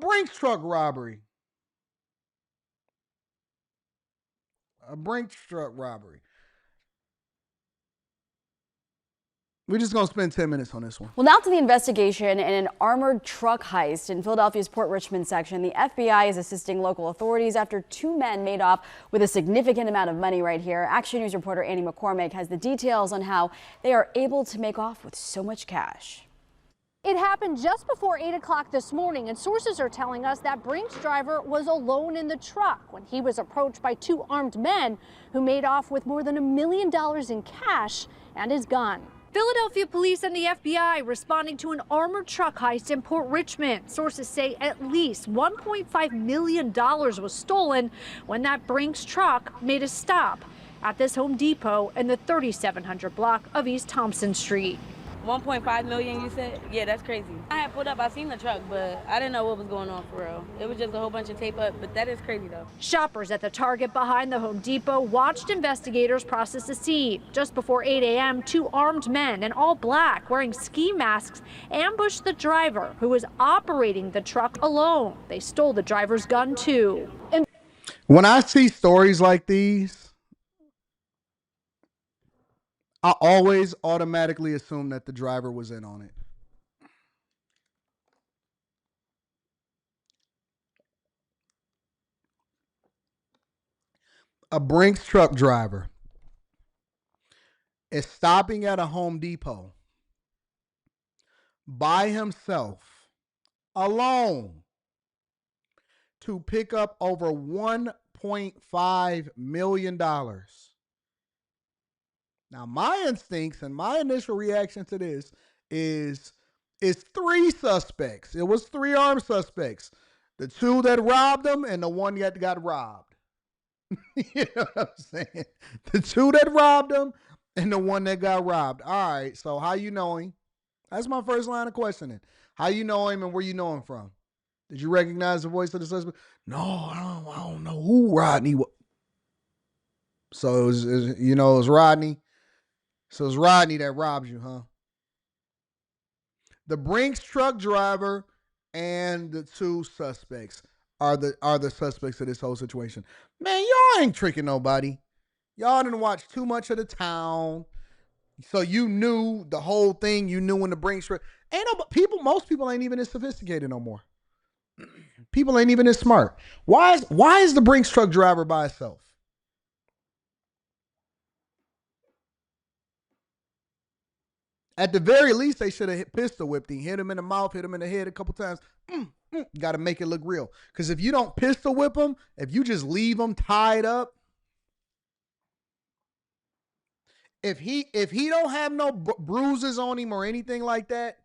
Brinks truck robbery. A Brinks truck robbery. We're just going to spend 10 minutes on this one. Well, now to the investigation in an armored truck heist in Philadelphia's Port Richmond section. The FBI is assisting local authorities after two men made off with a significant amount of money right here. Action News reporter Annie McCormick has the details on how they are able to make off with so much cash. It happened just before 8 o'clock this morning, and sources are telling us that Brinks driver was alone in the truck when he was approached by two armed men who made off with more than $1 million in cash and his gun. Philadelphia police and the FBI responding to an armored truck heist in Port Richmond. Sources say at least $1.5 million was stolen when that Brinks truck made a stop at this Home Depot in the 3700 block of East Thompson Street. 1.5 million, you said? Yeah, that's crazy. I had pulled up, I seen the truck, but I didn't know what was going on for real. It was just a whole bunch of tape up, but that is crazy though. Shoppers at the Target behind the Home Depot watched investigators process the scene. Just before 8 a.m., two armed men in all black wearing ski masks ambushed the driver who was operating the truck alone. They stole the driver's gun too. When I see stories like these, I always automatically assume that the driver was in on it. A Brinks truck driver is stopping at a Home Depot by himself, alone, to pick up over $1.5 million. Now, my instincts and my initial reaction to this is three suspects. It was three armed suspects. The two that robbed him and the one that got robbed. You know what I'm saying? The two that robbed him and the one that got robbed. All right, so how you know him? That's my first line of questioning. How you know him and where you know him from? Did you recognize the voice of the suspect? No, I don't know who Rodney was. So it was Rodney. So it's Rodney that robbed you, huh? The Brinks truck driver and the two suspects are the suspects of this whole situation. Man, y'all ain't tricking nobody. Y'all didn't watch too much of The Town. So you knew the whole thing. You knew when the Brinks truck. Most people ain't even as sophisticated no more. People ain't even as smart. Why is the Brinks truck driver by itself? At the very least, they should have pistol whipped him, hit him in the mouth, hit him in the head a couple times. Got to make it look real. Because if you don't pistol whip him, if you just leave him tied up, if he don't have no bruises on him or anything like that,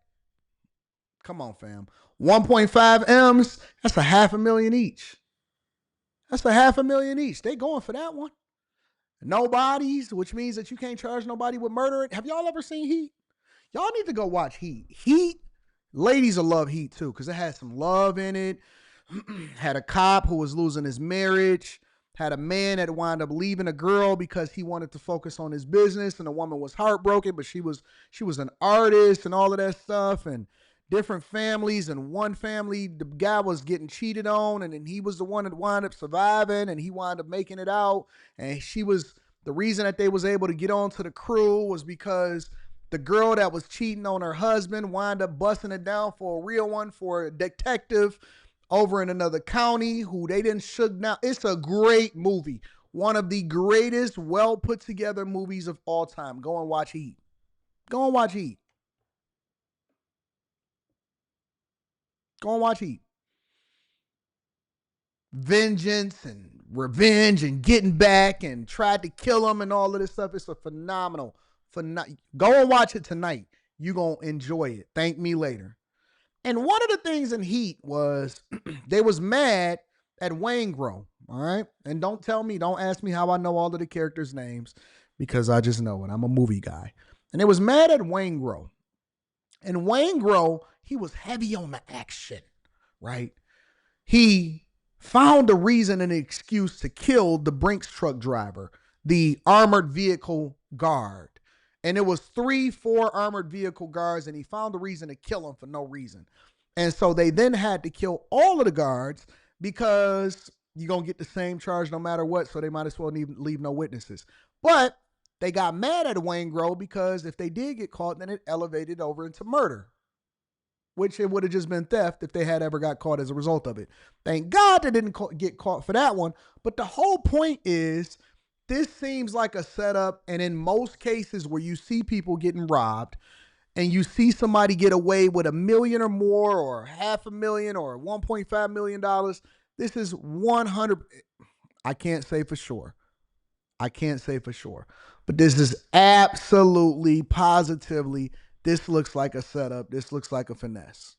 come on, fam. 1.5 M's, that's $500,000 each. That's $500,000 each. They going for that one. No bodies, which means that you can't charge nobody with murder. Have y'all ever seen Heat? Y'all need to go watch Heat. Heat, ladies will love Heat too, because it had some love in it. Had a cop who was losing his marriage. Had a man that wound up leaving a girl because he wanted to focus on his business, and the woman was heartbroken, but she was an artist and all of that stuff, and different families. And one family, the guy was getting cheated on, and then he was the one that wound up surviving, and he wound up making it out. And the reason that they was able to get onto the crew was because the girl that was cheating on her husband wound up busting it down for a real one, for a detective over in another county who they didn't shook down. It's a great movie. One of the greatest, well put together movies of all time. Go and watch Heat. Go and watch Heat. Go and watch Heat. Vengeance and revenge and getting back and tried to kill him and all of this stuff. It's a phenomenal. Go and watch it tonight. You're going to enjoy it. Thank me later. And one of the things in Heat was they was mad at Waingro. All right. And don't ask me how I know all of the characters' names, because I just know it. I'm a movie guy. And they was mad at Waingro. And Waingro, he was heavy on the action, right? He found a reason and an excuse to kill the Brinks truck driver, the armored vehicle guard. And it was 3-4 armored vehicle guards, and he found a reason to kill him for no reason. And so they then had to kill all of the guards because you're going to get the same charge no matter what. So they might as well leave no witnesses. But they got mad at Wayne Grove because if they did get caught, then it elevated over into murder, which it would have just been theft if they had ever got caught as a result of it. Thank God they didn't get caught for that one. But the whole point is, this seems like a setup. And in most cases where you see people getting robbed and you see somebody get away with $1 million or more or $500,000 or $1.5 million, this is 100. I can't say for sure. But this is absolutely, positively, this looks like a setup. This looks like a finesse.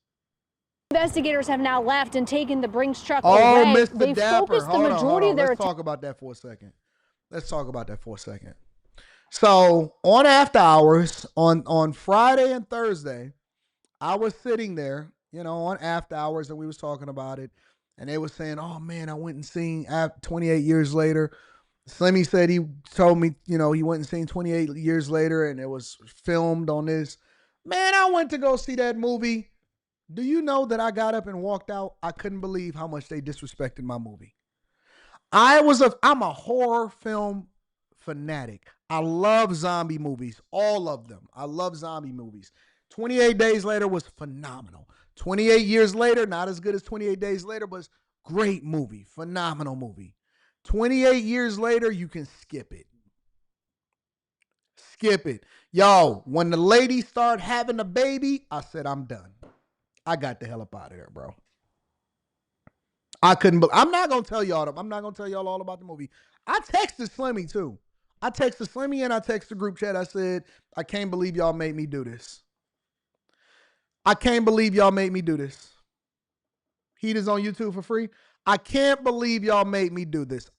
Investigators have now left and taken the Brinks truck away. away. Mr. They Dapper. focused the majority of their Let's talk about that for a second. So on after hours, on Friday and Thursday, I was sitting there, on after hours, and we was talking about it. And they were saying, oh, man, I went and seen 28 years later. Slimmy said he told me, he went and seen 28 years later, and it was filmed on this. Man, I went to go see that movie. Do you know that I got up and walked out? I couldn't believe how much they disrespected my movie. I'm a horror film fanatic. I love zombie movies, all of them. I love zombie movies. 28 Days Later was phenomenal. 28 Years Later, not as good as 28 Days Later, but great movie, phenomenal movie. 28 Years Later, you can skip it. Yo, when the lady started having a baby, I said, I'm done. I got the hell up out of there, bro. I'm not going to tell y'all. I'm not going to tell y'all all about the movie. I texted Slimmy, too. I texted Slimmy and I texted the group chat. I said, I can't believe y'all made me do this. Heat is on YouTube for free. I can't believe y'all made me do this.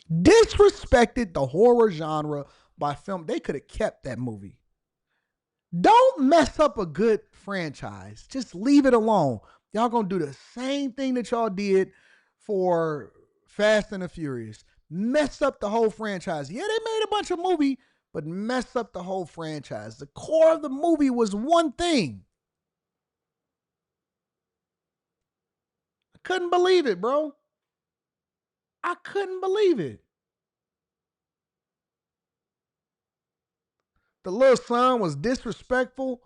Disrespected the horror genre by film. They could have kept that movie. Don't mess up a good franchise. Just leave it alone. Y'all gonna do the same thing that y'all did for Fast and the Furious. Mess up the whole franchise. Yeah, they made a bunch of movies, but mess up the whole franchise. The core of the movie was one thing. I couldn't believe it, bro. I couldn't believe it. The little son was disrespectful.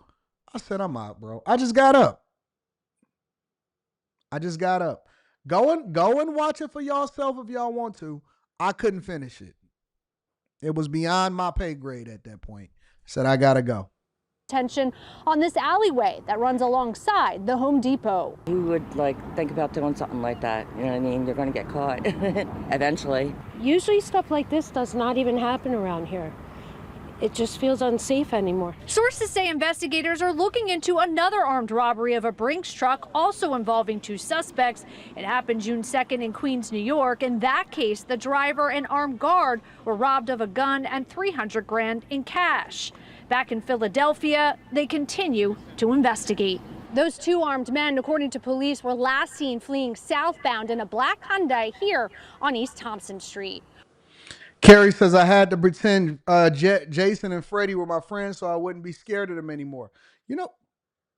I said, I'm out, bro. I just got up. Go and watch it for yourself if y'all want to. I couldn't finish it. It was beyond my pay grade at that point. I said, I gotta go. Attention on this alleyway that runs alongside the Home Depot. Who would think about doing something like that? You know what I mean? You're going to get caught eventually. Usually stuff like this does not even happen around here. It just feels unsafe anymore. Sources say investigators are looking into another armed robbery of a Brinks truck, also involving 2 suspects. It happened June 2nd in Queens, New York. In that case, the driver and armed guard were robbed of a gun and $300,000 in cash. Back in Philadelphia, they continue to investigate. Those 2 armed men, according to police, were last seen fleeing southbound in a black Hyundai here on East Thompson Street. Carrie says, I had to pretend Jason and Freddie were my friends so I wouldn't be scared of them anymore.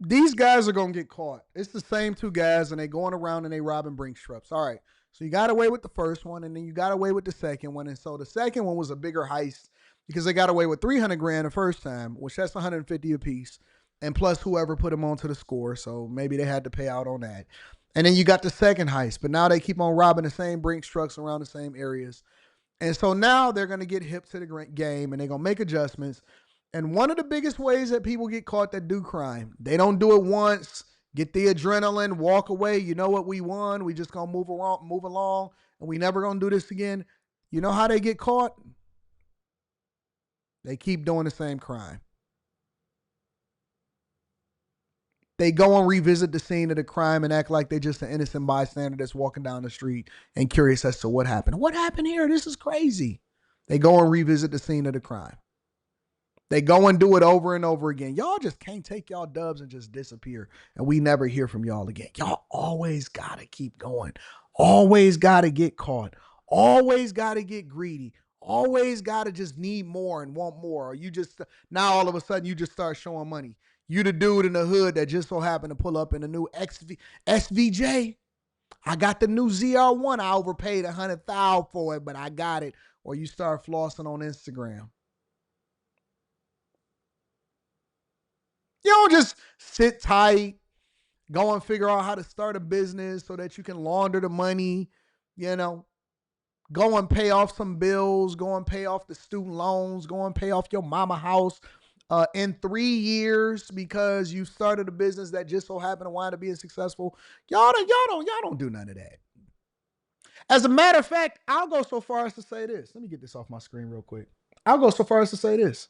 These guys are going to get caught. It's the same 2 guys, and they going around and they robbing Brinks trucks. All right, so you got away with the first one, and then you got away with the second one. And so the second one was a bigger heist because they got away with $300,000 the first time, which that's $150 a piece, and plus whoever put them onto the score. So maybe they had to pay out on that. And then you got the second heist, but now they keep on robbing the same Brinks trucks around the same areas. And so now they're going to get hip to the game and they're going to make adjustments. And one of the biggest ways that people get caught that do crime, they don't do it once, get the adrenaline, walk away. You know what, we won. We just going to move along, and we never going to do this again. You know how they get caught? They keep doing the same crime. They go and revisit the scene of the crime and act like they're just an innocent bystander that's walking down the street and curious as to what happened. What happened here? This is crazy. They go and revisit the scene of the crime. They go and do it over and over again. Y'all just can't take y'all dubs and just disappear, and we never hear from y'all again. Y'all always got to keep going. Always got to get caught. Always got to get greedy. Always got to just need more and want more. Or you just, now all of a sudden you just start showing money. You the dude in the hood that just so happened to pull up in a new SVJ. I got the new ZR1. I overpaid $100,000 for it, but I got it. Or you start flossing on Instagram. You don't just sit tight, go and figure out how to start a business so that you can launder the money, go and pay off some bills, go and pay off the student loans, go and pay off your mama house in 3 years because you started a business that just so happened to wind up being successful. Y'all don't do none of that. As a matter of fact, I'll go so far as to say this. Let me get this off my screen real quick. I'll go so far as to say this.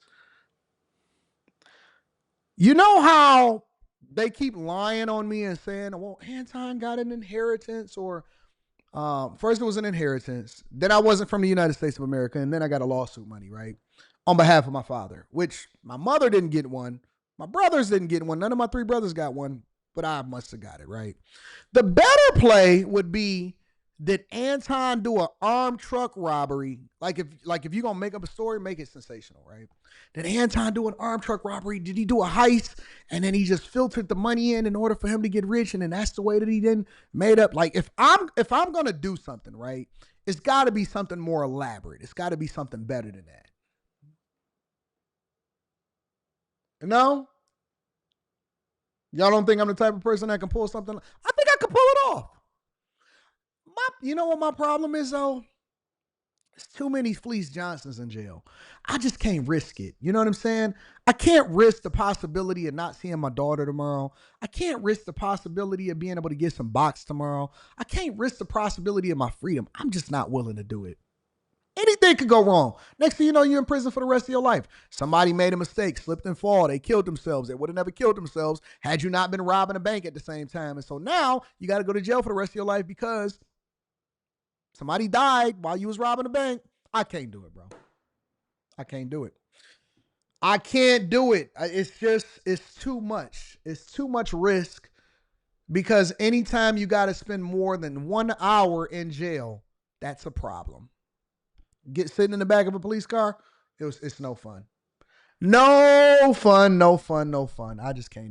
You know how they keep lying on me and saying, well, Anton got an inheritance, or first it was an inheritance. Then I wasn't from the United States of America. And then I got a lawsuit money, right? On behalf of my father, which my mother didn't get one. My brothers didn't get one. None of my 3 brothers got one, but I must have got it, right? The better play would be, did Anton do an armed truck robbery? Like if you're going to make up a story, make it sensational, right? Did Anton do an armed truck robbery? Did he do a heist? And then he just filtered the money in order for him to get rich. And then that's the way that he then made up. Like if I'm going to do something, right, it's got to be something more elaborate. It's got to be something better than that. No? Y'all don't think I'm the type of person that can pull something? I think I can pull it off. You know what my problem is, though? There's too many Fleece Johnsons in jail. I just can't risk it. You know what I'm saying? I can't risk the possibility of not seeing my daughter tomorrow. I can't risk the possibility of being able to get some box tomorrow. I can't risk the possibility of my freedom. I'm just not willing to do it. Anything could go wrong. Next thing you know, you're in prison for the rest of your life. Somebody made a mistake, slipped and fall. They killed themselves. They would have never killed themselves had you not been robbing a bank at the same time. And so now you got to go to jail for the rest of your life because somebody died while you was robbing a bank. I can't do it, bro. I can't do it. I can't do it. It's too much. It's too much risk because anytime you got to spend more than 1 hour in jail, that's a problem. Sitting in the back of a police car, it's no fun. No fun. I just can't.